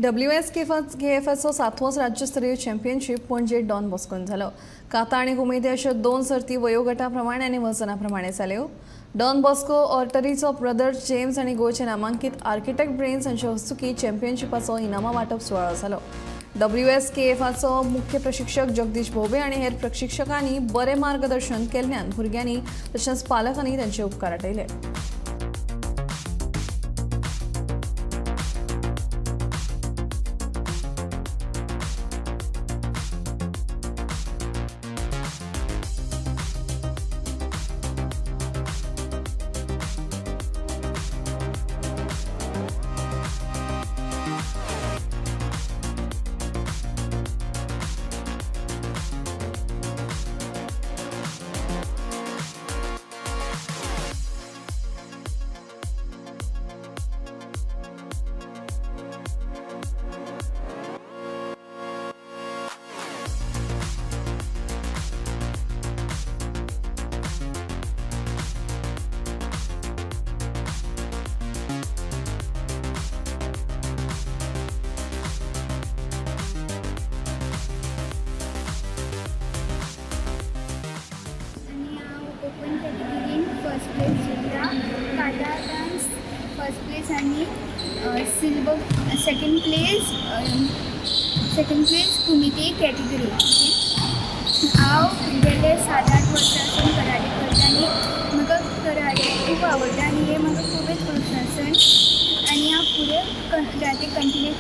WSKFचो 7वो राज्यस्तरीय चॅम्पियनशीप पणजे डॉन बॉस्कोन जालो. काता आणि उमेदी अशो 2 सर्ती वयोगटाप्रमाणे आणि वजनाप्रमाणे जाल्यो. डॉन बॉस्को ऑर्टरीचो ब्रदर्स जेम्स आणि गोचे नामांकीत आर्किटेक्ट ब्रेन्स हांचे हस्तुकी चॅम्पियनशिपाचो इनामां वांटप सुवाळो जालो. WSKFचो मुख्य प्रशिक्षक जगदीश भोबे आणि हेर प्रशिक्षकांनी बरे मार्गदर्शन केल्ल्यान भुरग्यांनी तशेंच पालकांनी तांचे उपकार आटयले. ओपन कॅटेगरीन फर्स्ट प्लेस जिंकला. काटा डान्स फर्स्ट प्लेस आणि सिल्वर सेकंड प्लेस कुमिते कॅटेगरी. हांव गेले 7-8 वर्सांसून कराटे करता आनी म्हाका कराटे खूब आवडटा आनी हें म्हाका खूब एक प्रोत्साहन आनी हांव फुडें कराटे कंटिन्यू